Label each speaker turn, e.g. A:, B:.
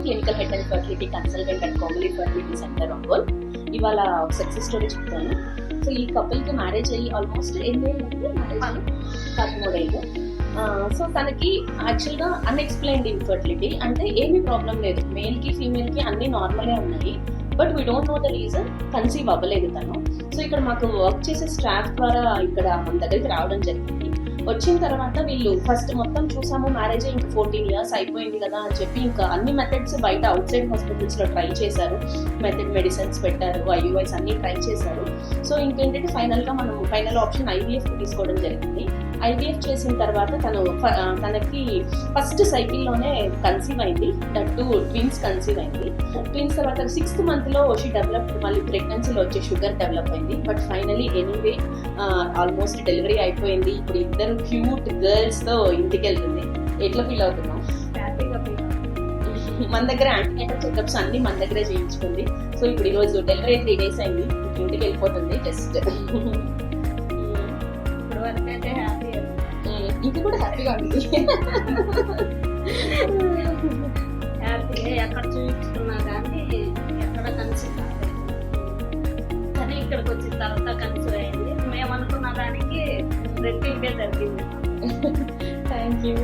A: Clinical head and fertility consultant and Komali fertility centre Ongole. ఇవాళ success story చెప్తాను. So ఈ కపుల్కి marriage అయ్యి ఆల్మోస్ట్ 8 ఏళ్ళు మ్యారేజ్ 13 ఏళ్ళు. సో తనకి యాక్చువల్గా అన్ఎక్స్ప్లెయిన్డ్ ఇన్ఫర్టిలిటీ, అంటే ఏమీ ప్రాబ్లం లేదు, మేల్కి ఫీమేల్కి అన్నీ నార్మలే ఉన్నాయి, but we don't know the reason conceive అవ్వలేదు తను. సో ఇక్కడ మాకు వర్క్ చేసే స్టాఫ్ ద్వారా ఇక్కడ మన దగ్గరికి రావడం జరిగింది. వచ్చిన తర్వాత వీళ్ళు ఫస్ట్ మొత్తం చూసాము, మ్యారేజ్ ఇంకా 14 years అయిపోయింది కదా అని చెప్పి ఇంకా అన్ని మెథడ్స్ బయట అవుట్ సైడ్ హాస్పిటల్స్లో ట్రై చేశారు, మెడిసిన్స్ పెట్టారు, ఐయుఐస్ అన్ని ట్రై చేశారు. సో ఇంకేంటంటే ఫైనల్గా మనం ఫైనల్ ఆప్షన్ ఐవీఎఫ్ తీసుకోవడం జరిగింది. ఐవీఎఫ్ చేసిన తర్వాత తనకి ఫస్ట్ సైకిల్లోనే కన్సీవ్ అయింది, దట్ టు ట్విన్స్ కన్సీవ్ అయింది. ట్విన్స్ తర్వాత 6th month షీ డెవలప్, మళ్ళీ ప్రెగ్నెన్సీలో వచ్చే షుగర్ డెవలప్ అయింది. But finally anyway almost delivery అయిపోయింది. ఇప్పుడు ఇద్దరు క్యూట్ గర్ల్స్తో ఇంటికి వెళ్తుంది. ఎట్లా ఫీల్ అవుతున్నాం?
B: హ్యాపీగా ఫీల్
A: మన దగ్గర యాంటీనేటల్ చెకప్స్ అన్ని మన దగ్గరే చేయించుకుంది. సో ఇప్పుడు ఈరోజు డెలివరీ 3 days అయింది, ఇంటికి వెళ్ళిపోతుంది. జస్ట్
B: ఇప్పుడు వరకు అయితే హ్యాపీ,
A: ఇది కూడా హ్యాపీగా ఉంది.
B: హ్యాపీగా ఎక్కడ చూపించుకున్నా కానీ ఎక్కడ కన్సీవ్ కాలేదు, కానీ ఇక్కడికి వచ్చిన తర్వాత కన్సీవ్ అయింది. మేము అనుకున్న దానికి రెట్టింపే జరిగింది.
A: Thank you.